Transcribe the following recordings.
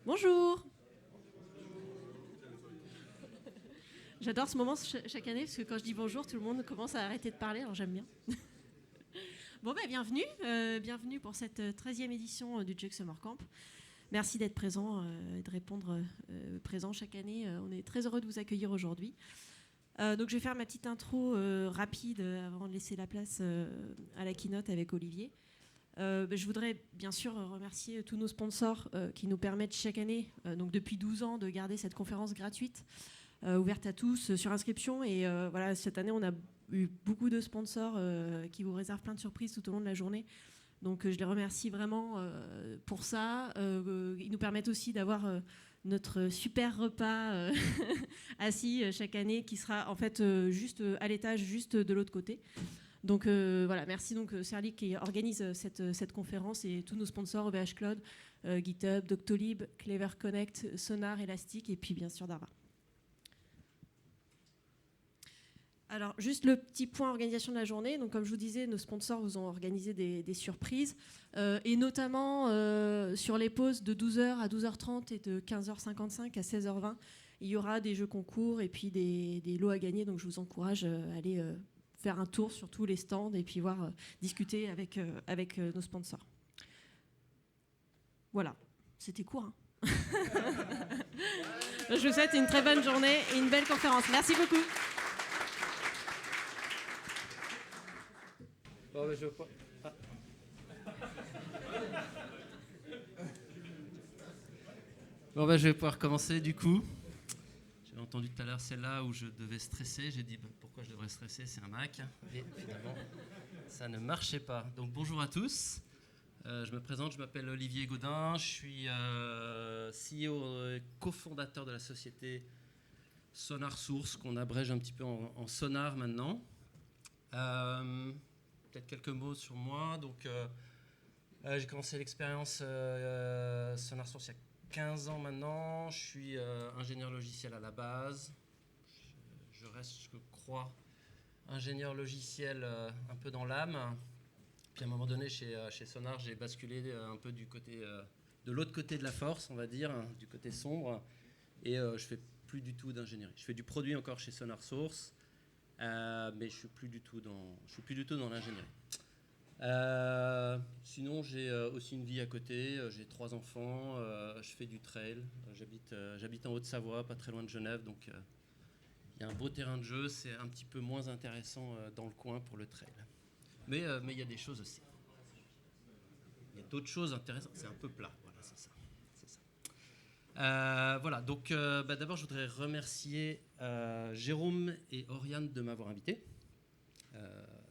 Bonjour. J'adore ce moment chaque année parce que quand je dis bonjour, tout le monde commence à arrêter de parler, alors j'aime bien. Bon, bienvenue. Bienvenue pour cette 13e édition du Jug Summer Camp. Merci d'être présent et de répondre présent chaque année. On est très heureux de vous accueillir aujourd'hui. Donc je vais faire ma petite intro rapide avant de laisser la place à la keynote avec Olivier. Je voudrais bien sûr remercier tous nos sponsors qui nous permettent chaque année, donc depuis 12 ans, de garder cette conférence gratuite, ouverte à tous, sur inscription. Et voilà, cette année, on a eu beaucoup de sponsors qui vous réservent plein de surprises tout au long de la journée. Donc je les remercie vraiment pour ça. Ils nous permettent aussi d'avoir notre super repas assis chaque année qui sera en fait juste à l'étage, juste de l'autre côté. Donc voilà, merci donc Serly qui organise cette conférence et tous nos sponsors, OVH Cloud, GitHub, Doctolib, Clever Connect, Sonar, Elastic et puis bien sûr Darva. Alors juste le petit point organisation de la journée. Donc comme je vous disais, nos sponsors vous ont organisé des surprises et notamment sur les pauses de 12h à 12h30 et de 15h55 à 16h20, il y aura des jeux concours et puis des lots à gagner. Donc je vous encourage à aller faire un tour sur tous les stands et puis voir, discuter avec nos sponsors. Voilà, c'était court. Hein. Je vous souhaite une très bonne journée et une belle conférence. Merci beaucoup. Bon, je vois pas. Bon, je vais pouvoir commencer du coup. J'ai entendu tout à l'heure celle-là où je devais stresser. J'ai dit pourquoi je devrais stresser, c'est un Mac. Et finalement, ça ne marchait pas. Donc bonjour à tous. Je me présente, je m'appelle Olivier Gaudin. Je suis CEO et cofondateur de la société Sonar Source, qu'on abrège un petit peu en Sonar maintenant. Peut-être quelques mots sur moi. Donc, j'ai commencé l'expérience Sonar Source il y a 15 ans maintenant. Je suis ingénieur logiciel à la base. Je reste, je crois, ingénieur logiciel un peu dans l'âme. Puis à un moment donné, chez Sonar, j'ai basculé un peu du côté, de l'autre côté de la force, on va dire, du côté sombre. Et je fais plus du tout d'ingénierie. Je fais du produit encore chez Sonar Source. Mais je suis plus du tout dans l'ingénierie. Sinon, j'ai aussi une vie à côté. J'ai 3 enfants. Je fais du trail. J'habite en Haute-Savoie, pas très loin de Genève. Donc, il y a un beau terrain de jeu. C'est un petit peu moins intéressant dans le coin pour le trail. Mais il y a des choses aussi. Il y a d'autres choses intéressantes. C'est un peu plat. Voilà, c'est ça. Voilà, donc d'abord je voudrais remercier Jérôme et Oriane de m'avoir invité.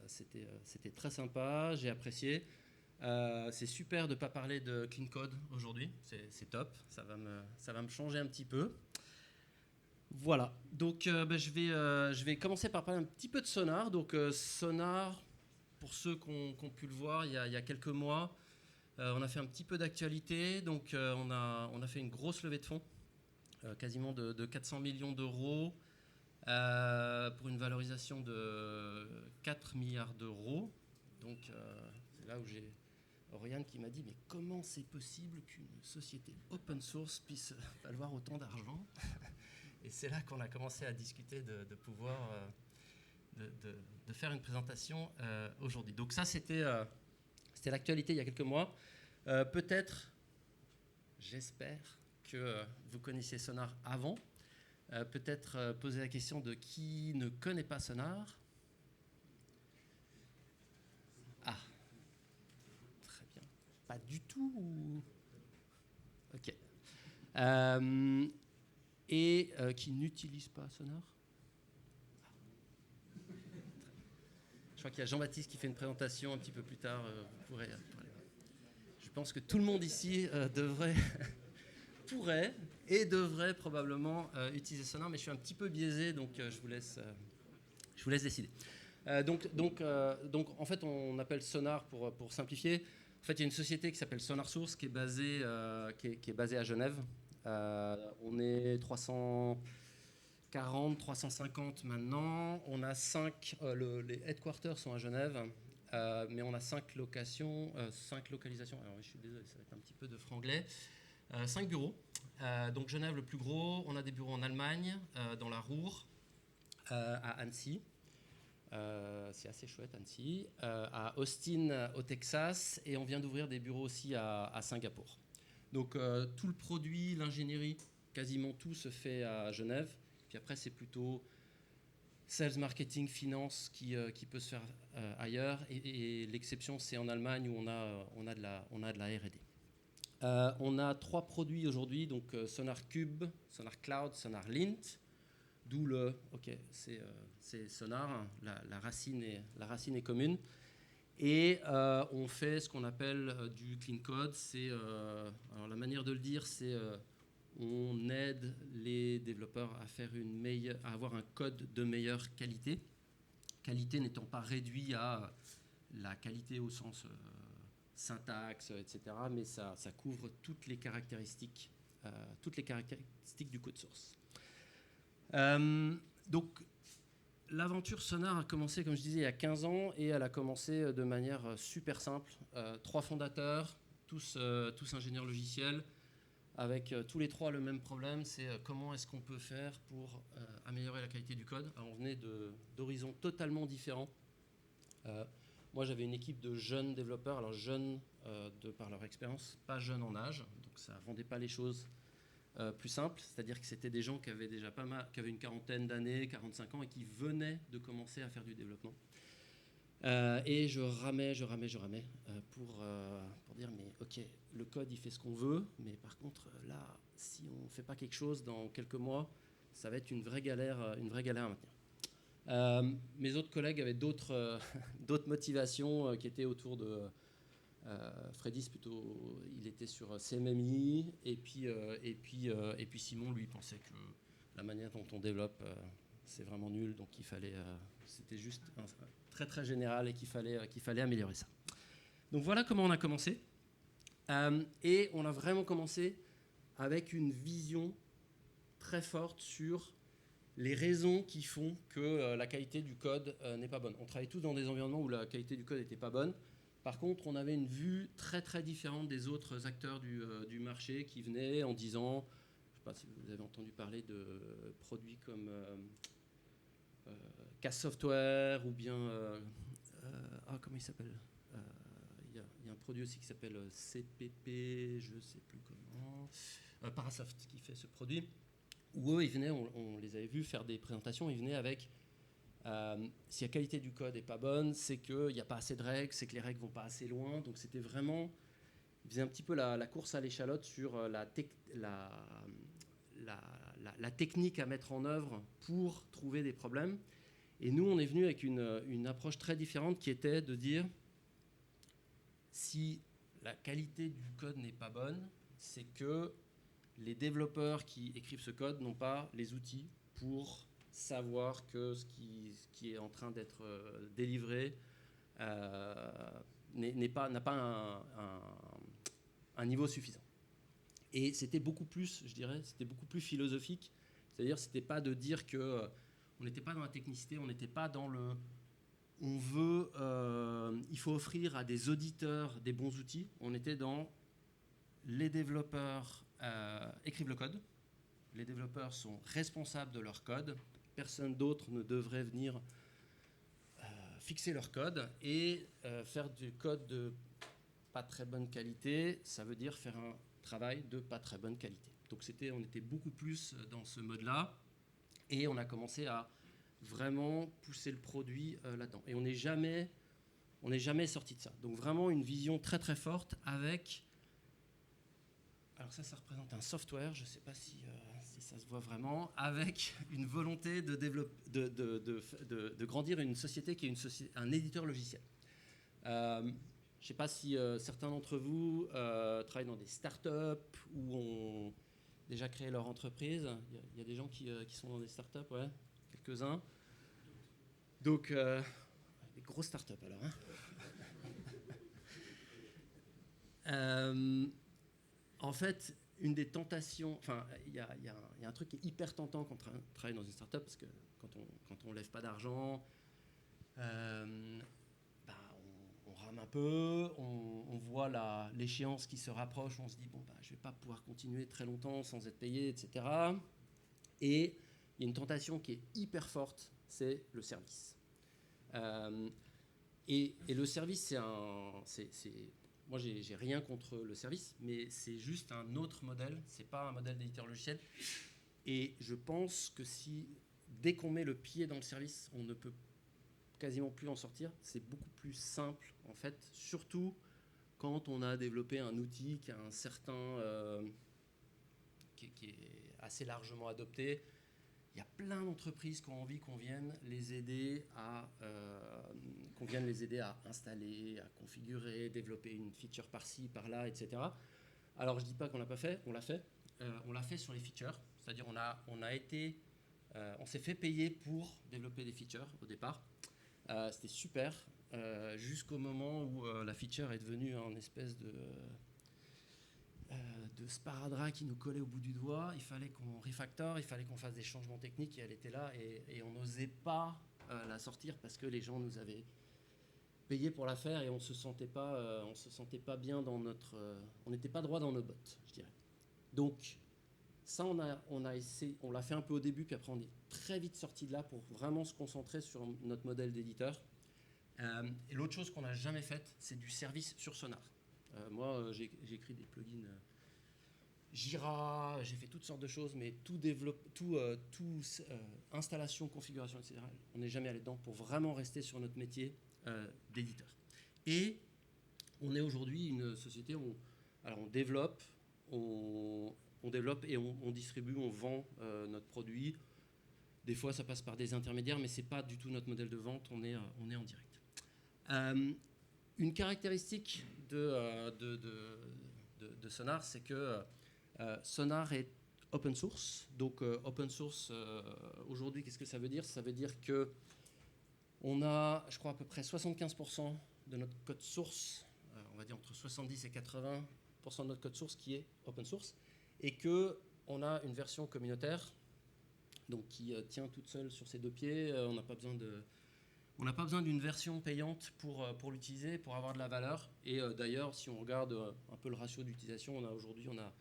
C'était très sympa, j'ai apprécié. C'est super de ne pas parler de clean code aujourd'hui, c'est top, ça va me changer un petit peu. Voilà, donc je vais commencer par parler un petit peu de Sonar. Donc Sonar, pour ceux qui ont pu le voir il y a quelques mois, on a fait un petit peu d'actualité, donc on a fait une grosse levée de fonds, quasiment de 400 millions d'euros, pour une valorisation de 4 milliards d'euros. Donc c'est là où j'ai Oriane qui m'a dit « Mais comment c'est possible qu'une société open source puisse valoir autant d'argent ?» Et c'est là qu'on a commencé à discuter de pouvoir de faire une présentation aujourd'hui. Donc ça, c'était l'actualité il y a quelques mois. Peut-être, j'espère que vous connaissiez Sonar avant. Peut-être poser la question de qui ne connaît pas Sonar. Ah, très bien. Pas du tout. Ok. Et qui n'utilise pas Sonar. Je crois qu'il y a Jean-Baptiste qui fait une présentation un petit peu plus tard. Vous pourrez parler. Je pense que tout le monde ici pourrait et devrait probablement utiliser Sonar, mais je suis un petit peu biaisé, donc je vous laisse décider. Donc, en fait, on appelle Sonar pour simplifier. En fait, il y a une société qui s'appelle Sonar Source qui est basée à Genève. On est 340, 350 maintenant. On a 5. Les headquarters sont à Genève. Mais on a 5 localisations. Alors, je suis désolé, ça va être un petit peu de franglais. 5 bureaux Donc Genève, le plus gros. On a des bureaux en Allemagne, dans la Ruhr, à Annecy. C'est assez chouette, Annecy. À Austin, au Texas. Et on vient d'ouvrir des bureaux aussi à Singapour. Donc tout le produit, l'ingénierie, quasiment tout se fait à Genève. Puis après, c'est plutôt sales, marketing, finance qui peut se faire ailleurs. Et l'exception, c'est en Allemagne où on a de la R&D. On a 3 produits aujourd'hui, donc Sonar Cube, Sonar Cloud, Sonar Lint. D'où c'est Sonar, la racine est commune. Et on fait ce qu'on appelle du clean code. Alors la manière de le dire, c'est on aide les développeurs à avoir un code de meilleure qualité. Qualité n'étant pas réduit à la qualité au sens syntaxe, etc. Mais ça couvre toutes les caractéristiques du code source. Donc, l'aventure Sonar a commencé, comme je disais, il y a 15 ans et elle a commencé de manière super simple. 3 fondateurs, tous ingénieurs logiciels, avec tous les 3 le même problème, c'est comment est-ce qu'on peut faire pour améliorer la qualité du code. Alors, on venait d'horizons totalement différents. Moi, j'avais une équipe de jeunes développeurs, alors jeunes de par leur expérience, pas jeunes en âge, donc ça ne rendait pas les choses plus simples, c'est-à-dire que c'était des gens qui avaient déjà qui avaient une quarantaine d'années, 45 ans, et qui venaient de commencer à faire du développement. Et je ramais pour dire, mais ok, le code, il fait ce qu'on veut, mais par contre, là, si on ne fait pas quelque chose dans quelques mois, ça va être une vraie galère à maintenir. Mes autres collègues avaient d'autres motivations qui étaient autour de... Freddy, plutôt, il était sur CMMI, et puis Simon, lui, pensait que la manière dont on développe, c'est vraiment nul, donc c'était juste très très général et qu'il fallait améliorer ça. Donc voilà comment on a commencé. Et on a vraiment commencé avec une vision très forte sur les raisons qui font que la qualité du code n'est pas bonne. On travaillait tous dans des environnements où la qualité du code n'était pas bonne. Par contre, on avait une vue très très différente des autres acteurs du marché qui venaient en disant, je ne sais pas si vous avez entendu parler de produits comme Cass Software ou bien comment il s'appelle, il y a un produit aussi qui s'appelle CPP, je ne sais plus comment, Parasoft qui fait ce produit, où eux ils venaient, on les avait vus faire des présentations, ils venaient avec si la qualité du code n'est pas bonne, c'est qu'il n'y a pas assez de règles, c'est que les règles ne vont pas assez loin. Donc c'était vraiment, ils faisaient un petit peu la course à l'échalote sur la technique à mettre en œuvre pour trouver des problèmes. Et nous, on est venu avec une approche très différente qui était de dire, si la qualité du code n'est pas bonne, c'est que les développeurs qui écrivent ce code n'ont pas les outils pour savoir que ce qui est en train d'être délivré n'a pas un niveau suffisant. Et c'était beaucoup plus, je dirais, c'était beaucoup plus philosophique. C'est-à-dire, c'était pas de dire que on n'était pas dans la technicité, on n'était pas dans le on veut, il faut offrir à des auditeurs des bons outils. On était dans les développeurs écrivent le code. Les développeurs sont responsables de leur code. Personne d'autre ne devrait venir fixer leur code et faire du code de pas très bonne qualité, ça veut dire faire un travail de pas très bonne qualité. Donc on était beaucoup plus dans ce mode-là et on a commencé à vraiment pousser le produit là-dedans. Et on n'est jamais sorti de ça. Donc vraiment une vision très très forte avec... Alors ça représente un software, je ne sais pas si ça se voit vraiment, avec une volonté de grandir une société qui est un éditeur logiciel. Je ne sais pas si certains d'entre vous travaillent dans des startups ou ont déjà créé leur entreprise. Il y a des gens qui sont dans des startups, ouais, quelques-uns. Donc, des grosses startups alors. Hein. En fait, une des tentations, enfin, il y a un truc qui est hyper tentant quand on travaille dans une startup, parce que quand on lève pas d'argent, on rame un peu, on voit l'échéance qui se rapproche, on se dit, bon, bah, je ne vais pas pouvoir continuer très longtemps sans être payé, etc. Et il y a une tentation qui est hyper forte, c'est le service. Et le service, moi, j'ai rien contre le service, mais c'est juste un autre modèle, c'est pas un modèle d'éditeur logiciel. Et je pense que dès qu'on met le pied dans le service, on ne peut quasiment plus en sortir. C'est beaucoup plus simple, en fait, surtout quand on a développé un outil qui a un certain... qui est assez largement adopté. Il y a plein d'entreprises qui ont envie qu'on vienne les aider à installer, à configurer, développer une feature par-ci, par-là, etc. Alors, je ne dis pas qu'on ne l'a pas fait, on l'a fait. On l'a fait sur les features, c'est-à-dire on s'est fait payer pour développer des features au départ. C'était super, jusqu'au moment où la feature est devenue une espèce de sparadrap qui nous collait au bout du doigt. Il fallait qu'on refactor, il fallait qu'on fasse des changements techniques et elle était là et on n'osait pas la sortir parce que les gens nous avaient payé pour la faire et on se sentait pas bien dans on n'était pas droit dans nos bottes, je dirais. Donc ça, on l'a fait un peu au début, puis après on est très vite sorti de là pour vraiment se concentrer sur notre modèle d'éditeur. Et l'autre chose qu'on n'a jamais faite, c'est du service sur Sonar. Moi, j'ai écrit des plugins Jira, j'ai fait toutes sortes de choses, mais installation, configuration, etc. On n'est jamais allé dedans pour vraiment rester sur notre métier d'éditeur. Et on est aujourd'hui une société où on développe, on développe et on distribue, on vend notre produit. Des fois, ça passe par des intermédiaires, mais ce n'est pas du tout notre modèle de vente, on est en direct. Une caractéristique de Sonar, c'est que Sonar est open source. Donc, open source, aujourd'hui, qu'est-ce que ça veut dire? Ça veut dire qu'on a, je crois, à peu près 75% de notre code source, on va dire entre 70 et 80% de notre code source qui est open source, et qu'on a une version communautaire donc qui tient toute seule sur ses deux pieds. On n'a pas besoin d'une version payante pour l'utiliser, pour avoir de la valeur. Et d'ailleurs, si on regarde un peu le ratio d'utilisation, aujourd'hui on a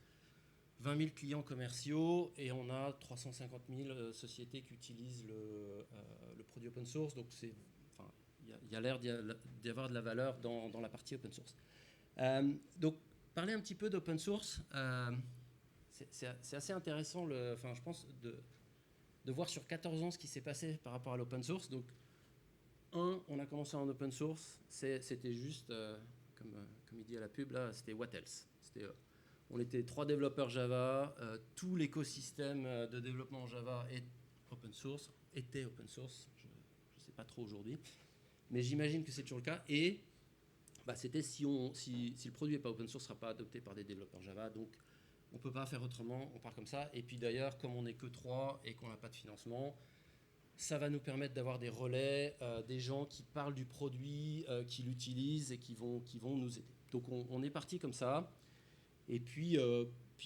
20 000 clients commerciaux et on a 350 000 sociétés qui utilisent le produit open source. Donc il y a l'air d'y avoir de la valeur dans la partie open source. Donc parler un petit peu d'open source, c'est assez intéressant, je pense, de voir sur 14 ans ce qui s'est passé par rapport à l'open source. Donc, on a commencé en open source, c'était juste, comme il dit à la pub, là, c'était what else. On était 3 développeurs Java, tout l'écosystème de développement en Java était open source, je ne sais pas trop aujourd'hui, mais j'imagine que c'est toujours le cas. Et c'était si le produit n'est pas open source, ne sera pas adopté par des développeurs Java, donc on ne peut pas faire autrement, on part comme ça. Et puis d'ailleurs, comme on n'est que 3 et qu'on n'a pas de financement, ça va nous permettre d'avoir des relais, des gens qui parlent du produit, qui l'utilisent et qui vont nous aider. Donc on est parti comme ça. Et puis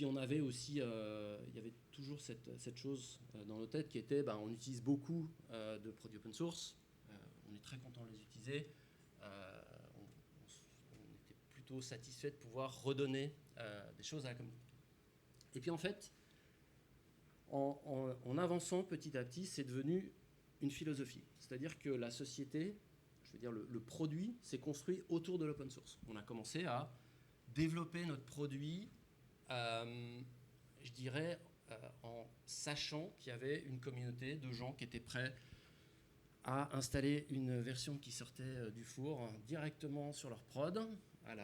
on avait aussi, il y avait toujours cette chose dans nos têtes qui était, on utilise beaucoup de produits open source, on est très content de les utiliser, on était plutôt satisfait de pouvoir redonner des choses à la communauté. Et puis en fait, en avançant petit à petit, c'est devenu une philosophie. C'est-à-dire que la société, je veux dire le produit, s'est construit autour de l'open source. On a commencé à développer notre produit, je dirais, en sachant qu'il y avait une communauté de gens qui étaient prêts à installer une version qui sortait du four directement sur leur prod. Ils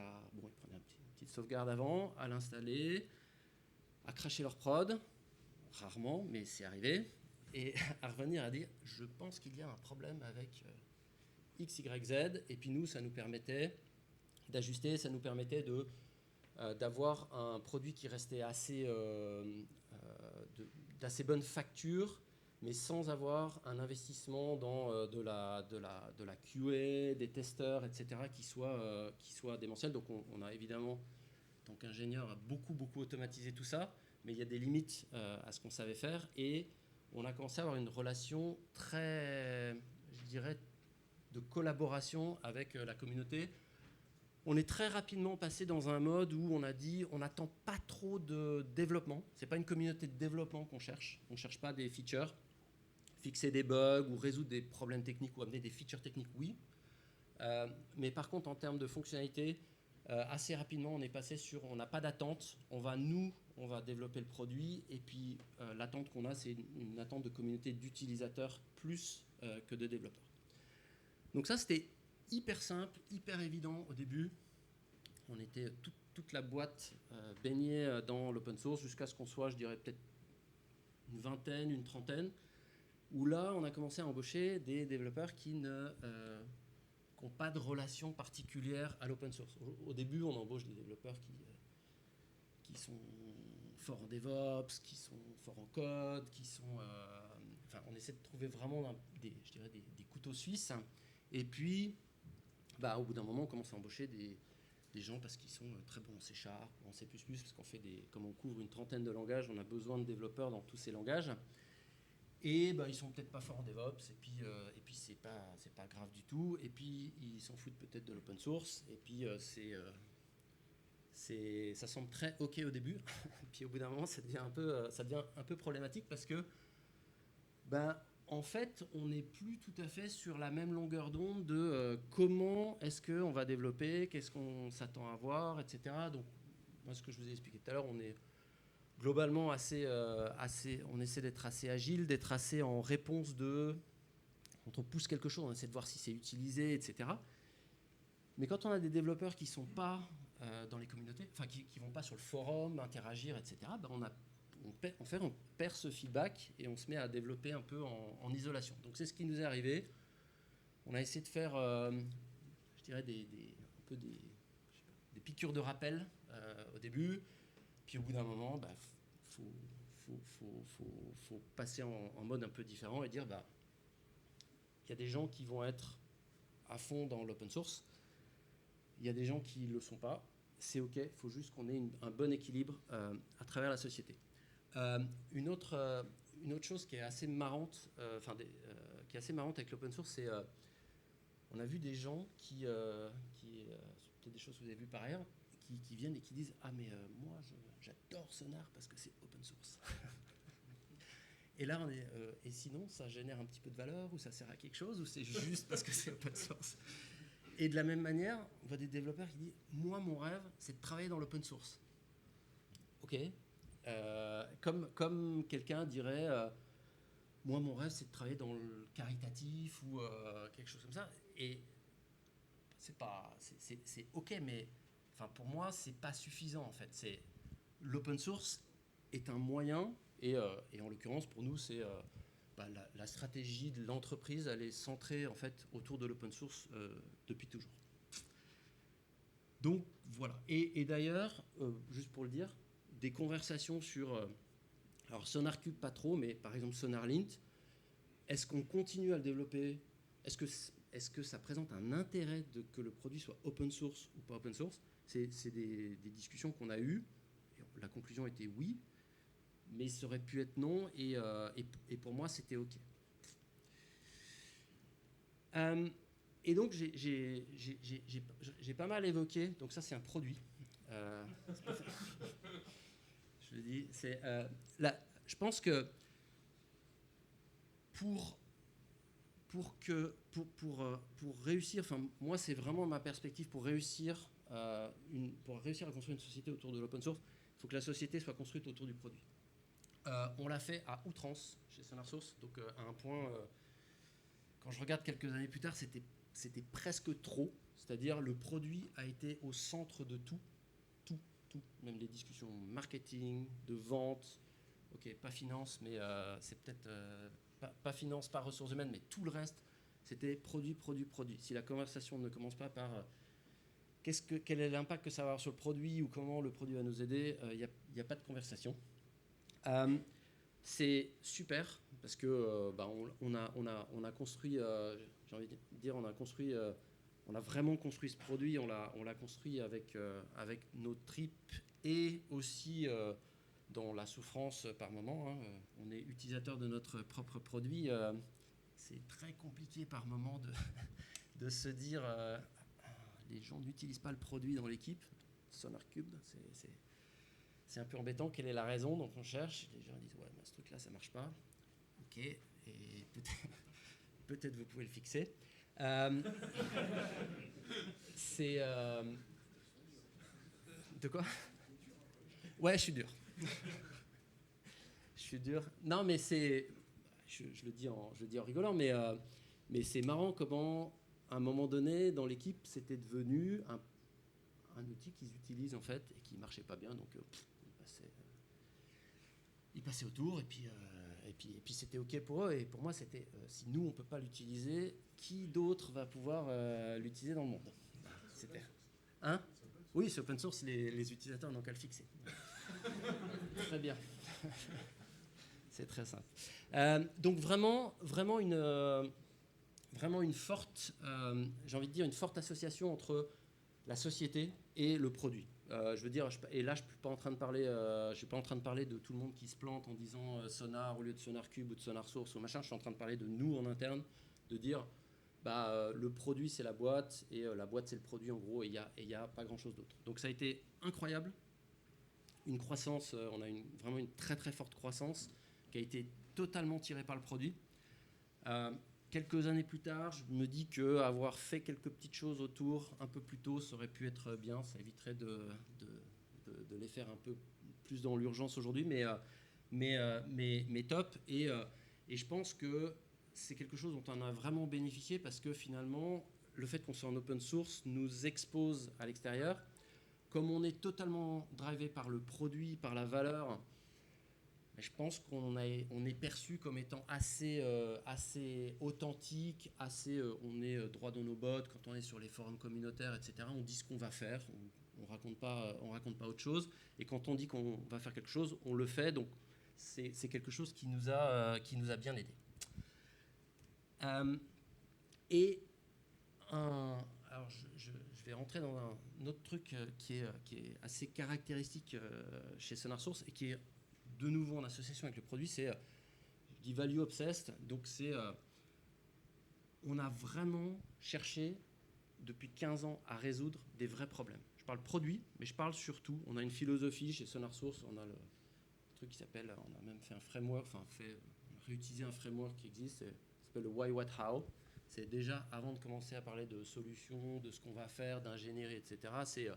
prenaient une petite sauvegarde avant, à l'installer, à cracher leur prod, rarement, mais c'est arrivé, et à revenir à dire, je pense qu'il y a un problème avec X, Y, Z, et puis nous, ça nous permettait d'ajuster, ça nous permettait d'avoir un produit qui restait d'assez bonne facture, mais sans avoir un investissement dans de la QA, des testeurs, etc., qui soit démentiel. Donc on a évidemment, en tant qu'ingénieur, beaucoup automatisé tout ça, mais il y a des limites à ce qu'on savait faire, et on a commencé à avoir une relation très, je dirais, de collaboration avec la communauté. On est très rapidement passé dans un mode où on a dit on n'attend pas trop de développement. Ce n'est pas une communauté de développement qu'on cherche. On ne cherche pas des features. Fixer des bugs ou résoudre des problèmes techniques ou amener des features techniques, oui. Mais par contre, en termes de fonctionnalité, assez rapidement, on est passé sur on n'a pas d'attente. On va développer le produit. Et puis, l'attente qu'on a, c'est une attente de communauté d'utilisateurs plus que de développeurs. Donc ça, c'était hyper simple, hyper évident au début. On était toute la boîte baignée dans l'open source jusqu'à ce qu'on soit, je dirais, peut-être une vingtaine, une trentaine, où là, on a commencé à embaucher des développeurs qui n'ont pas de relation particulière à l'open source. Au début, on embauche des développeurs qui sont forts en DevOps, qui sont forts en code, on essaie de trouver vraiment des couteaux suisses. Et puis, au bout d'un moment, on commence à embaucher des gens parce qu'ils sont très bons en C#, en C++, parce qu'on fait comme on couvre une trentaine de langages, on a besoin de développeurs dans tous ces langages. Et ils sont peut-être pas forts en DevOps, et puis c'est pas grave du tout. Et puis ils s'en foutent peut-être de l'open source. Et puis ça semble très ok au début. Puis au bout d'un moment, ça devient un peu problématique parce que en fait, on n'est plus tout à fait sur la même longueur d'onde de comment est-ce qu'on va développer, qu'est-ce qu'on s'attend à voir, etc. Donc, moi, ce que je vous ai expliqué tout à l'heure, on est globalement on essaie d'être assez agile, d'être assez en réponse quand on pousse quelque chose, on essaie de voir si c'est utilisé, etc. Mais quand on a des développeurs qui ne sont pas dans les communautés, enfin qui ne vont pas sur le forum, interagir, etc., on perd ce feedback et on se met à développer un peu en isolation. Donc c'est ce qui nous est arrivé. On a essayé de faire, je dirais, des piqûres de rappel au début. Puis au bout d'un moment, faut passer en mode un peu différent et dire, il y a des gens qui vont être à fond dans l'open source. Il y a des gens qui ne le sont pas. C'est OK, il faut juste qu'on ait un bon équilibre à travers la société. Une autre chose qui est assez marrante, qui est assez marrante avec l'open source, c'est on a vu des gens qui c'est peut-être des choses que vous avez vues par ailleurs, qui viennent et qui disent mais moi j'adore Sonar parce que c'est open source. Et là et sinon ça génère un petit peu de valeur ou ça sert à quelque chose ou c'est juste parce que c'est open source. Et de la même manière, on voit des développeurs qui disent moi mon rêve c'est de travailler dans l'open source. Ok. Comme quelqu'un dirait moi mon rêve c'est de travailler dans le caritatif ou quelque chose comme ça, et c'est ok, mais pour moi c'est pas suffisant en fait. L'open source est un moyen et en l'occurrence pour nous c'est la stratégie de l'entreprise, elle est centrée en fait autour de l'open source depuis toujours. Donc voilà, et d'ailleurs juste pour le dire, des conversations sur alors SonarCube pas trop, mais par exemple SonarLint, est-ce qu'on continue à le développer, est-ce que ça présente un intérêt que le produit soit open source ou pas open source? C'est des discussions qu'on a eues, et la conclusion était oui, mais ça aurait pu être non, et pour moi c'était ok. Et donc j'ai pas mal évoqué, donc ça c'est un produit. Je le dis, je pense que pour réussir, moi c'est vraiment ma perspective, pour réussir à construire une société autour de l'open source, il faut que la société soit construite autour du produit. On l'a fait à outrance chez SonarSource, donc à un point, quand je regarde quelques années plus tard, c'était presque trop, c'est-à-dire le produit a été au centre de tout, même les discussions marketing, de vente, ok, pas finance, mais c'est peut-être pas finance, pas ressources humaines, mais tout le reste, c'était produit. Si la conversation ne commence pas par quel est l'impact que ça va avoir sur le produit ou comment le produit va nous aider, il n'y a pas de conversation. C'est super parce que on a construit, j'ai envie de dire, on a vraiment construit ce produit, on l'a construit avec nos tripes et aussi dans la souffrance par moment. Hein. On est utilisateur de notre propre produit. C'est très compliqué par moment de se dire les gens n'utilisent pas le produit dans l'équipe, SonarCube, c'est un peu embêtant, quelle est la raison? Donc on cherche, les gens disent ouais, ce truc-là, ça marche pas. Ok, et peut-être vous pouvez le fixer. C'est... De quoi? Ouais, je suis dur. Je suis dur. Non, mais c'est... Je le dis en rigolant, mais c'est marrant comment, à un moment donné, dans l'équipe, c'était devenu un outil qu'ils utilisent, en fait, et qui ne marchait pas bien, donc ils passaient autour, et puis c'était OK pour eux, et pour moi, c'était, si nous, on ne peut pas l'utiliser, qui d'autre va pouvoir l'utiliser dans le monde? C'était... Hein? Oui, c'est open source, les utilisateurs n'ont qu'à le fixer. Très bien. C'est très simple. Donc vraiment une forte, j'ai envie de dire, une forte association entre la société et le produit. Je veux dire, et là, je ne suis pas en train de parler de tout le monde qui se plante en disant Sonar au lieu de SonarCube ou de SonarSource ou machin. Je suis en train de parler de nous en interne, de dire le produit c'est la boîte et la boîte c'est le produit en gros, et il n'y a pas grand chose d'autre. Donc ça a été incroyable, une croissance, on a vraiment une très très forte croissance qui a été totalement tirée par le produit. Quelques années plus tard, je me dis qu'avoir fait quelques petites choses autour un peu plus tôt, ça aurait pu être bien, ça éviterait de les faire un peu plus dans l'urgence aujourd'hui, mais top. Et je pense que c'est quelque chose dont on a vraiment bénéficié parce que finalement, le fait qu'on soit en open source nous expose à l'extérieur. Comme on est totalement drivé par le produit, par la valeur, je pense qu'on est perçu comme étant assez authentique, on est droit dans nos bottes quand on est sur les forums communautaires, etc. On dit ce qu'on va faire, on raconte pas autre chose. Et quand on dit qu'on va faire quelque chose, on le fait. Donc c'est quelque chose qui nous a bien aidé. Alors je vais rentrer dans un autre truc qui est assez caractéristique chez SonarSource et qui est de nouveau en association avec le produit, c'est, je dis value obsessed, donc c'est, on a vraiment cherché depuis 15 ans à résoudre des vrais problèmes. Je parle produit, mais je parle surtout, on a une philosophie chez SonarSource, on a le truc qui s'appelle, on a même fait un framework, on a réutilisé un framework qui existe, ça s'appelle le Why, What, How. C'est déjà, avant de commencer à parler de solutions, de ce qu'on va faire, d'ingénierie, etc., c'est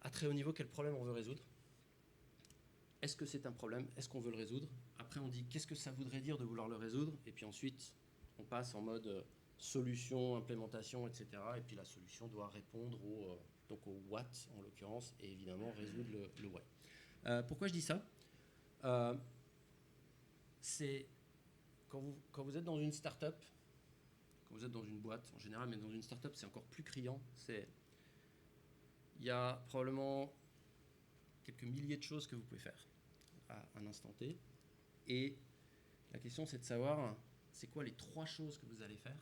à très haut niveau quel problème on veut résoudre. Est-ce que c'est un problème? Est-ce qu'on veut le résoudre? Après, on dit qu'est-ce que ça voudrait dire de vouloir le résoudre? Et puis ensuite, on passe en mode solution, implémentation, etc. Et puis la solution doit répondre donc au what, en l'occurrence, et évidemment résoudre le why. Pourquoi je dis ça? C'est quand vous êtes dans une start-up, quand vous êtes dans une boîte en général, mais dans une start-up, c'est encore plus criant. Il y a probablement quelques milliers de choses que vous pouvez faire à un instant T. Et la question, c'est de savoir, c'est quoi les 3 choses que vous allez faire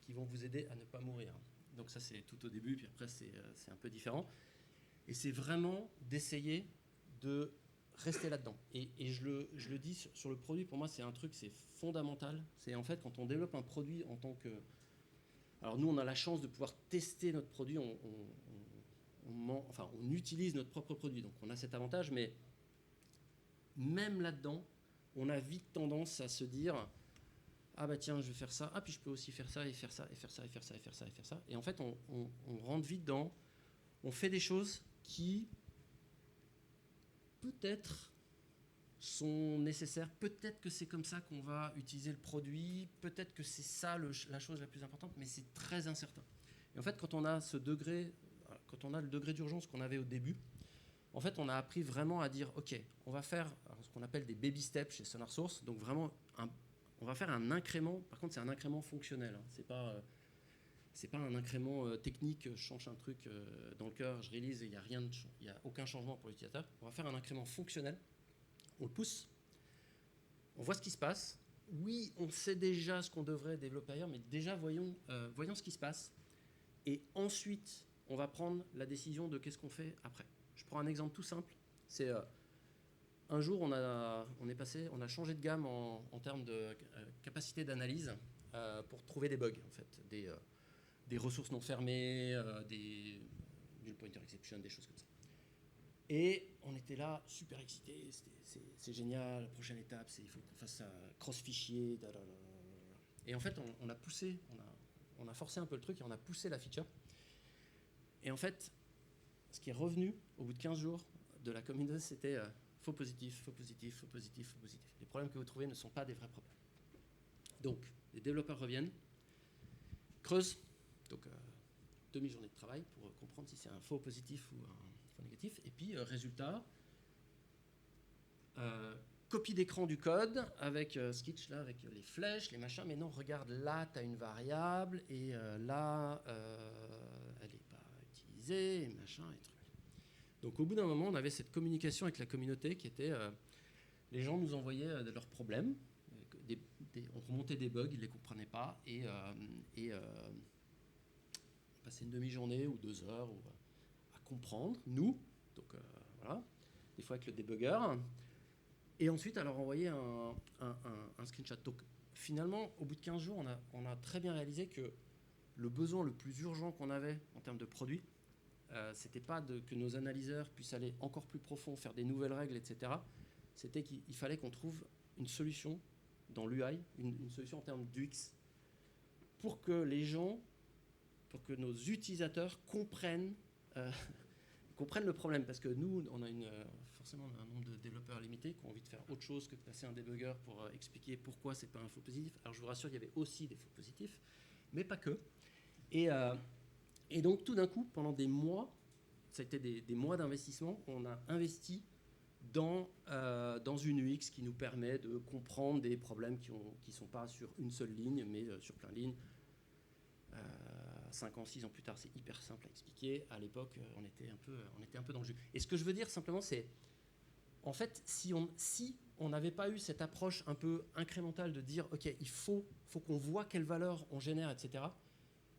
qui vont vous aider à ne pas mourir. Donc ça, c'est tout au début, puis après, c'est un peu différent. Et c'est vraiment d'essayer de rester là-dedans. Et je le dis sur le produit, pour moi, c'est un truc, c'est fondamental. C'est en fait, quand on développe un produit en tant que... Alors nous, on a la chance de pouvoir tester notre produit, on utilise notre propre produit, donc on a cet avantage, mais même là-dedans, on a vite tendance à se dire ah bah tiens, je vais faire ça, ah puis je peux aussi faire ça, et faire ça, et faire ça, et faire ça, et faire ça, et faire ça. Et en fait, on rentre vite dans... On fait des choses qui, peut-être, sont nécessaires, peut-être que c'est comme ça qu'on va utiliser le produit, peut-être que c'est ça la chose la plus importante, mais c'est très incertain. Et en fait, quand on a le degré d'urgence qu'on avait au début, en fait, on a appris vraiment à dire, OK, on va faire ce qu'on appelle des baby steps chez SonarSource, donc vraiment, on va faire un incrément, par contre, c'est un incrément fonctionnel, hein, c'est pas un incrément technique, je change un truc dans le cœur, je release et il n'y a aucun changement pour l'utilisateur. On va faire un incrément fonctionnel, on le pousse, on voit ce qui se passe. Oui, on sait déjà ce qu'on devrait développer ailleurs, mais déjà, voyons ce qui se passe. Et ensuite, on va prendre la décision de qu'est-ce qu'on fait après. Je prends un exemple tout simple. C'est un jour, on a changé de gamme en termes de capacité d'analyse pour trouver des bugs, en fait, des ressources non fermées, des null pointer exception, des choses comme ça. Et on était là, super excités, c'est génial, la prochaine étape, il faut qu'on fasse ça cross-fichier. Et en fait, on a poussé, on a forcé un peu le truc et on a poussé la feature. Et en fait, ce qui est revenu au bout de 15 jours de la communauté, c'était faux positif, faux positif, faux positif, faux positif. Les problèmes que vous trouvez ne sont pas des vrais problèmes. Donc, les développeurs reviennent, creusent, donc demi-journée de travail pour comprendre si c'est un faux positif ou un faux négatif. Et puis, résultat, copie d'écran du code avec Sketch, là, avec les flèches, les machins. Mais non, regarde, là, tu as une variable et là, elle n'est pas utilisée, et machin, et trucs. Donc, au bout d'un moment, on avait cette communication avec la communauté qui était... les gens nous envoyaient leurs problèmes. On remontait des bugs, ils ne les comprenaient pas. Et on passait une demi-journée ou 2 heures à comprendre, nous. Donc, voilà. Des fois avec le debugger. Et ensuite, à leur envoyer un screenshot. Donc, finalement, au bout de 15 jours, on a très bien réalisé que le besoin le plus urgent qu'on avait en termes de produits, c'était pas que nos analyseurs puissent aller encore plus profond, faire des nouvelles règles, etc. C'était qu'il fallait qu'on trouve une solution dans l'UI, une solution en termes d'UX, pour que les gens, pour que nos utilisateurs comprennent le problème. Parce que nous, on a forcément un nombre de développeurs limité qui ont envie de faire autre chose que de passer un debugger pour expliquer pourquoi c'est pas un faux positif. Alors je vous rassure, il y avait aussi des faux positifs, mais pas que. Et donc tout d'un coup, pendant des mois, ça a été des mois d'investissement, on a investi dans une UX qui nous permet de comprendre des problèmes qui ne sont pas sur une seule ligne, mais sur plein de lignes. 5 ans, 6 ans plus tard, c'est hyper simple à expliquer. À l'époque, on était un peu dans le jeu. Et ce que je veux dire simplement, c'est, en fait, si on n'avait pas eu cette approche un peu incrémentale de dire, OK, il faut qu'on voit quelle valeur on génère, etc.,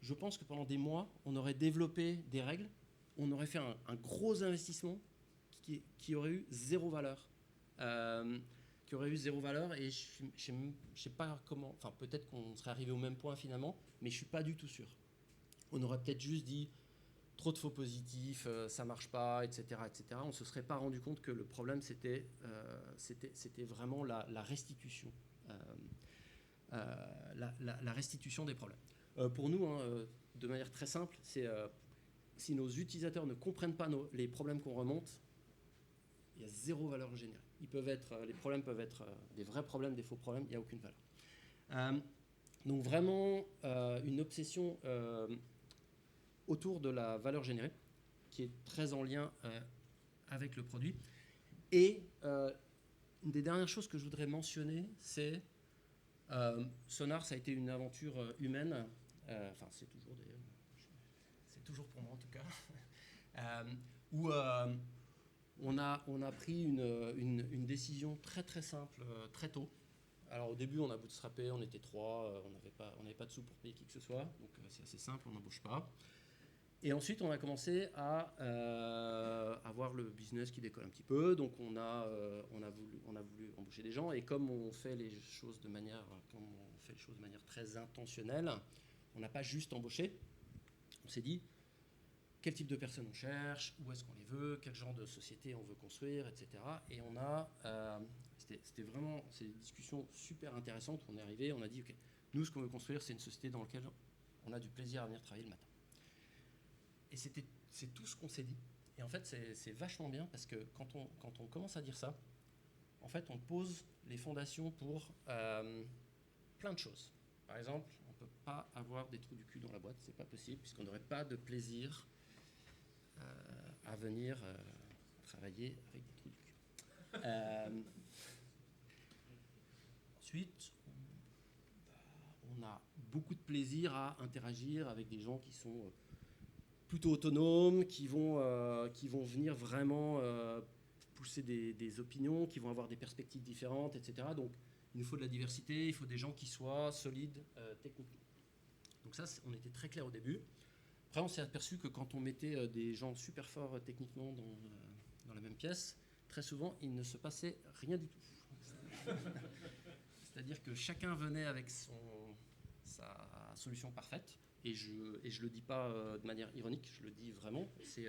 je pense que pendant des mois, on aurait développé des règles, on aurait fait un gros investissement qui aurait eu zéro valeur. Qui aurait eu zéro valeur, et je ne sais pas comment, enfin peut-être qu'on serait arrivé au même point finalement, mais je ne suis pas du tout sûr. On aurait peut-être juste dit trop de faux positifs, ça ne marche pas, etc., etc. On ne se serait pas rendu compte que le problème c'était vraiment la restitution, la restitution des problèmes. Pour nous, de manière très simple, c'est si nos utilisateurs ne comprennent pas les problèmes qu'on remonte, il y a zéro valeur générée. Les problèmes peuvent être des vrais problèmes, des faux problèmes, il n'y a aucune valeur. Donc vraiment une obsession autour de la valeur générée, qui est très en lien avec le produit. Et une des dernières choses que je voudrais mentionner, c'est Sonar, ça a été une aventure humaine, enfin c'est toujours pour moi en tout cas, où on a pris une décision très très simple, très tôt. Alors au début on a bootstrappé, on était 3, on n'avait pas de sous pour payer qui que ce soit, donc c'est assez simple, on n'embauche pas. Et ensuite on a commencé à avoir le business qui décolle un petit peu, donc on a voulu embaucher des gens, et comme on fait les choses de manière très intentionnelle, on n'a pas juste embauché, on s'est dit quel type de personnes on cherche, où est-ce qu'on les veut, quel genre de société on veut construire, etc. Et on a, c'était vraiment, c'est des discussions super intéressantes. On est arrivé, on a dit, ok, nous ce qu'on veut construire, c'est une société dans laquelle on a du plaisir à venir travailler le matin. Et c'est tout ce qu'on s'est dit. Et en fait, c'est vachement bien parce que quand on commence à dire ça, en fait, on pose les fondations pour plein de choses. Par exemple, on ne peut pas avoir des trous du cul dans la boîte, c'est pas possible, puisqu'on n'aurait pas de plaisir à venir travailler avec des trous du cul. Ensuite, on a beaucoup de plaisir à interagir avec des gens qui sont plutôt autonomes, qui vont venir vraiment pousser des opinions, qui vont avoir des perspectives différentes, etc. Donc, il nous faut de la diversité, il faut des gens qui soient solides techniquement. Donc ça, on était très clair au début. Après, on s'est aperçu que quand on mettait des gens super forts techniquement dans la même pièce, très souvent, il ne se passait rien du tout. C'est-à-dire que chacun venait avec sa solution parfaite, et je le dis pas de manière ironique, je le dis vraiment, c'est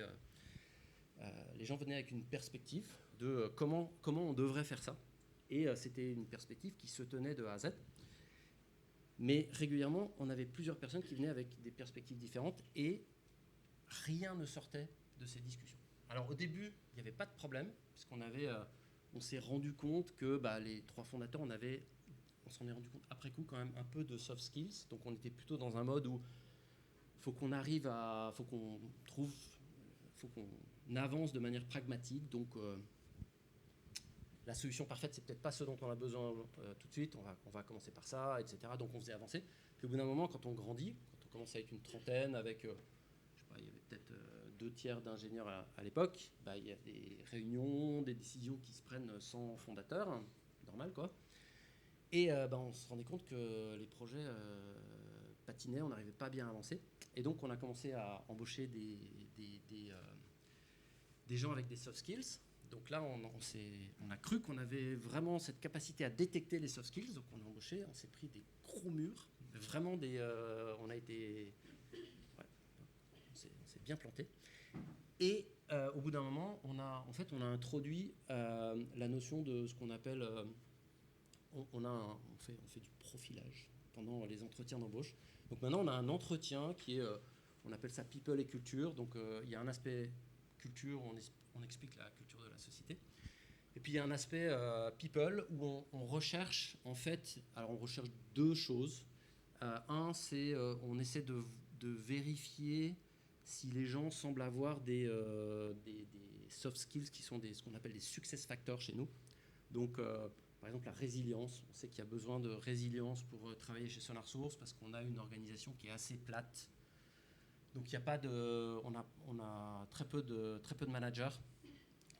les gens venaient avec une perspective de comment on devrait faire ça. Et c'était une perspective qui se tenait de A à Z. Mais régulièrement, on avait plusieurs personnes qui venaient avec des perspectives différentes et rien ne sortait de ces discussions. Alors au début, il n'y avait pas de problème, puisqu'on on s'est rendu compte que les 3 fondateurs, on s'en est rendu compte après coup quand même un peu de soft skills. Donc on était plutôt dans un mode où faut qu'on avance de manière pragmatique. Donc la solution parfaite, c'est peut-être pas ce dont on a besoin tout de suite. On va commencer par ça, etc. Donc on faisait avancer. Puis au bout d'un moment, quand on grandit, quand on commence à être une trentaine, avec, je sais pas, il y avait peut-être 2/3 d'ingénieurs à l'époque, il y a des réunions, des décisions qui se prennent sans fondateur, hein, normal quoi. Et on se rendait compte que les projets patinaient, on n'arrivait pas bien à avancer. Et donc on a commencé à embaucher des gens avec des soft skills. Donc là, on a cru qu'on avait vraiment cette capacité à détecter les soft skills. Donc on a embauché, on s'est pris des gros murs. Vraiment, on s'est bien planté. Et au bout d'un moment, on a introduit la notion de ce qu'on appelle... on fait du profilage pendant les entretiens d'embauche. Donc maintenant, on a un entretien qui est... on appelle ça people et culture. Donc il y a un aspect culture, on explique la culture de la société. Et puis il y a un aspect people où on recherche en fait, alors on recherche 2 choses. Un, c'est on essaie de vérifier si les gens semblent avoir des soft skills qui sont ce qu'on appelle des success factors chez nous. Donc par exemple la résilience, on sait qu'il y a besoin de résilience pour travailler chez SonarSource parce qu'on a une organisation qui est assez plate. Donc il y a pas de, on a très peu de managers.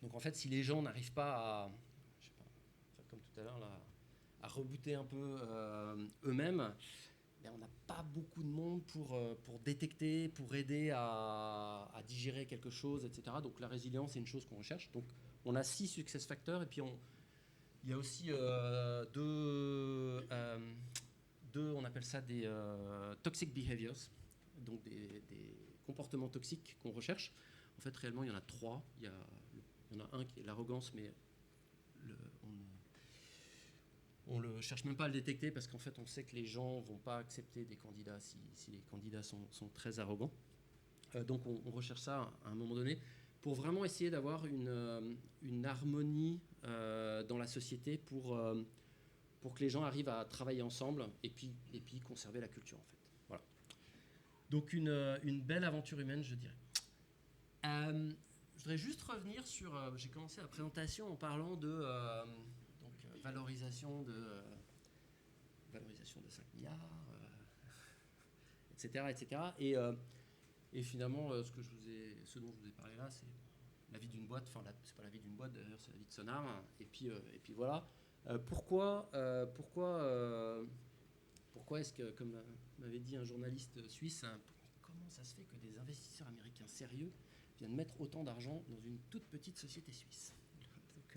Donc en fait, si les gens n'arrivent pas à, je sais pas, faire comme tout à l'heure là, à rebooter un peu eux-mêmes, on n'a pas beaucoup de monde pour détecter, pour aider à digérer quelque chose, etc. Donc la résilience, c'est une chose qu'on recherche. Donc on a 6 success factors et puis il y a aussi 2, on appelle ça des toxic behaviors. Donc des comportements toxiques qu'on recherche. En fait, réellement, il y en a 3. Il y en a un qui est l'arrogance, mais on ne cherche même pas à le détecter parce qu'en fait, on sait que les gens ne vont pas accepter des candidats si les candidats sont très arrogants. Donc, on recherche ça à un moment donné pour vraiment essayer d'avoir une harmonie dans la société pour que les gens arrivent à travailler ensemble et puis conserver la culture, en fait. Voilà. Donc une belle aventure humaine, je dirais. Je voudrais juste revenir sur... j'ai commencé la présentation en parlant de valorisation de 5 milliards, etc., etc. Et finalement, ce dont je vous ai parlé là, c'est la vie d'une boîte. Enfin, c'est pas la vie d'une boîte, d'ailleurs, c'est la vie de Sonar. Et puis voilà. Pourquoi est-ce que, comme m'avait dit un journaliste suisse, comment ça se fait que des investisseurs américains sérieux viennent mettre autant d'argent dans une toute petite société suisse? Donc,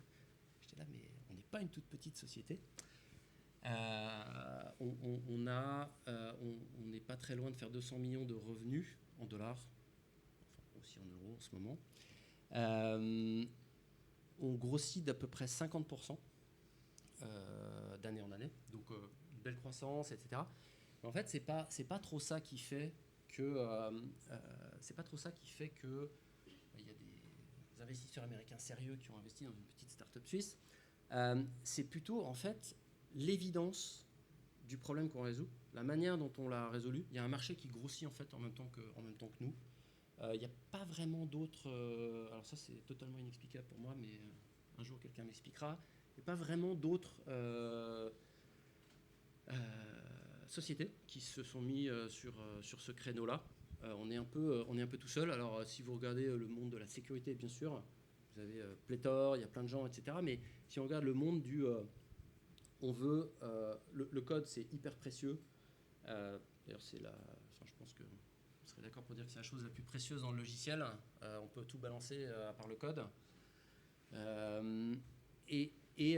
j'étais là, mais on n'est pas une toute petite société. On n'est pas très loin de faire 200 millions de revenus en dollars, enfin aussi en euros en ce moment. On grossit d'à peu près 50% d'année en année, donc une belle croissance, etc. Mais en fait, c'est pas trop ça qui fait que il y a des investisseurs américains sérieux qui ont investi dans une petite start-up suisse. C'est plutôt en fait l'évidence du problème qu'on résout, la manière dont on l'a résolu. Il y a un marché qui grossit en fait en même temps que nous. Il n'y a pas vraiment d'autres... alors ça, c'est totalement inexplicable pour moi, mais un jour, quelqu'un m'expliquera. Il n'y a pas vraiment d'autres sociétés qui se sont mis sur ce créneau-là. On est un peu tout seul. Alors, si vous regardez le monde de la sécurité, bien sûr, vous avez pléthore, il y a plein de gens, etc. Mais si on regarde le monde du... on veut... le code, c'est hyper précieux. D'ailleurs, je pense que vous serez d'accord pour dire que c'est la chose la plus précieuse dans le logiciel. On peut tout balancer à part le code. Et il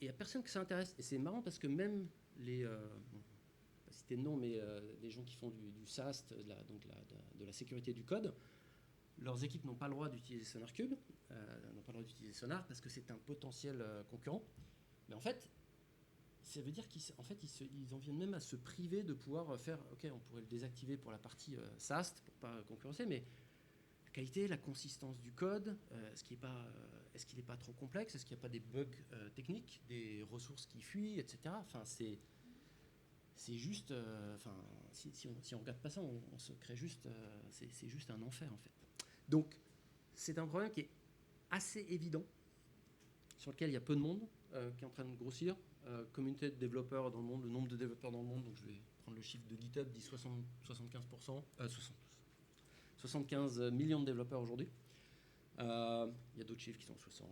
n'y a personne que ça intéresse. Et c'est marrant parce que même les... je ne vais pas citer de nom, mais les gens qui font du SAST, de la sécurité du code, leurs équipes n'ont pas le droit d'utiliser SonarCube, n'ont pas le droit d'utiliser Sonar parce que c'est un potentiel concurrent. Mais en fait, ça veut dire ils en viennent même à se priver de pouvoir faire, ok, on pourrait le désactiver pour la partie SAST, pour ne pas concurrencer, mais la qualité, la consistance du code, est-ce qu'il n'est pas trop complexe, est-ce qu'il n'y a pas des bugs techniques, des ressources qui fuient, etc. Enfin, c'est juste, si on ne regarde pas ça, on se crée juste, c'est juste un enfer en fait. Donc, c'est un problème qui est assez évident, sur lequel il y a peu de monde, qui est en train de grossir. Communauté de développeurs dans le monde, le nombre de développeurs dans le monde, donc je vais prendre le chiffre de GitHub, dit 75 millions de développeurs aujourd'hui. Il y a d'autres chiffres qui sont 60,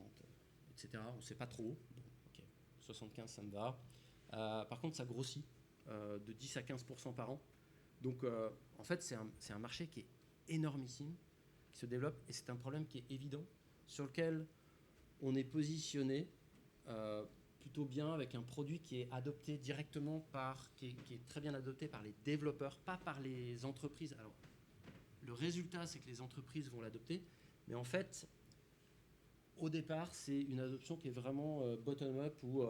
etc. On ne sait pas trop. Bon, okay. 75, ça me va. Par contre, ça grossit de 10 à 15% par an. Donc, en fait, c'est un marché qui est énormissime, qui se développe, et c'est un problème qui est évident, sur lequel on est positionné plutôt bien avec un produit qui est adopté directement qui est très bien adopté par les développeurs, pas par les entreprises. Alors, le résultat, c'est que les entreprises vont l'adopter, mais en fait, au départ, c'est une adoption qui est vraiment bottom-up, où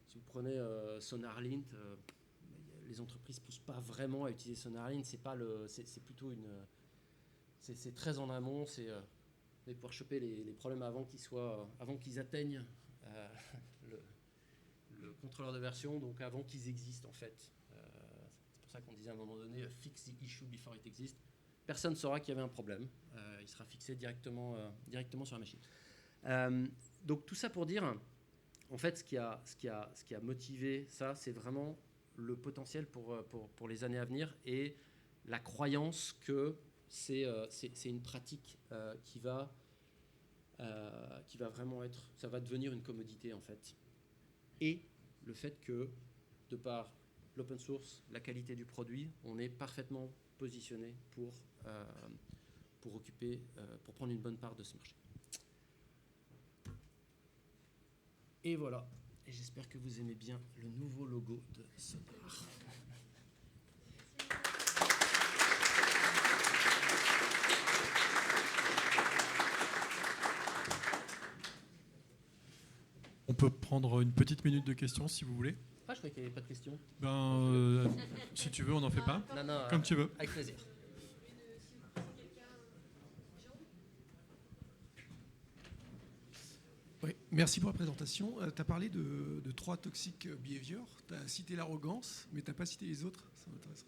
si vous prenez SonarLint, les entreprises ne poussent pas vraiment à utiliser SonarLint, c'est plutôt c'est très en amont, c'est pouvoir choper les problèmes avant qu'ils atteignent le contrôleur de version, donc avant qu'ils existent en fait. C'est pour ça qu'on disait à un moment donné fix the issue before it exists. Personne ne saura qu'il y avait un problème. Il sera fixé directement sur la machine. Donc tout ça pour dire, en fait, ce qui a motivé ça, c'est vraiment le potentiel pour les années à venir et la croyance que c'est une pratique qui va vraiment ça va devenir une commodité en fait. Et le fait que, de par l'open source, la qualité du produit, on est parfaitement positionné pour prendre une bonne part de ce marché. Et voilà. Et j'espère que vous aimez bien le nouveau logo de Sonar. On peut prendre une petite minute de questions si vous voulez. Ah, je croyais qu'il n'y avait pas de questions. Si tu veux, on n'en fait pas. Non, comme tu veux. Avec plaisir. Oui, merci pour la présentation. Tu as parlé de 3 toxic behaviors. Tu as cité l'arrogance, mais tu n'as pas cité les autres. Ça m'intéresse.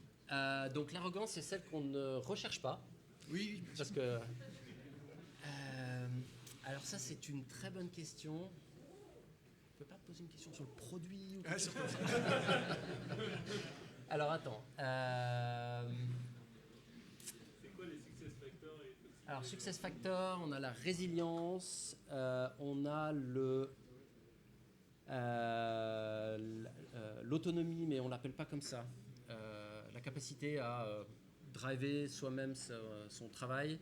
Donc l'arrogance, c'est celle qu'on ne recherche pas. Oui, parce que... alors ça, c'est une très bonne question. Je ne peux pas te poser une question sur le produit ou quelque chose comme ça. Alors attends. C'est quoi les success factors et Alors success factor, on a la résilience, on a l'autonomie, mais on l'appelle pas comme ça. La capacité à driver soi-même son travail.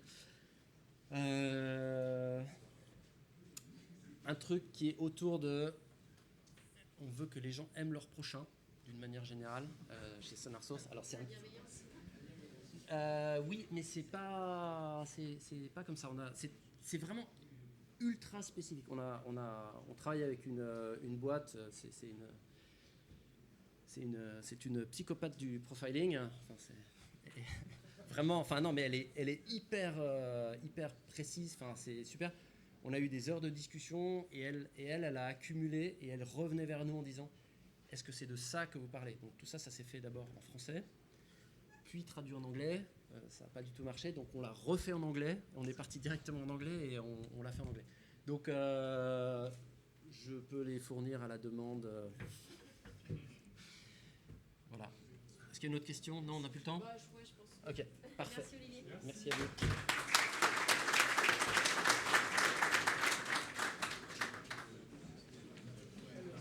Un truc qui est autour de... On veut que les gens aiment leur prochain, d'une manière générale, chez SonarSource. Alors c'est oui, mais c'est pas comme ça. C'est vraiment ultra spécifique. On travaille avec une boîte. C'est une psychopathe du profiling. Enfin, vraiment. Enfin non, mais elle est hyper précise. Enfin, c'est super. On a eu des heures de discussion et elle a accumulé et elle revenait vers nous en disant est-ce que c'est de ça que vous parlez? Donc tout ça s'est fait d'abord en français, puis traduit en anglais. Ça n'a pas du tout marché, donc on l'a refait en anglais. On est parti directement en anglais et on l'a fait en anglais. Donc je peux les fournir à la demande. Voilà. Est-ce qu'il y a une autre question? Non, on n'a plus le temps? Ouais, je pense. Ok, parfait. Merci Olivier. Merci à vous.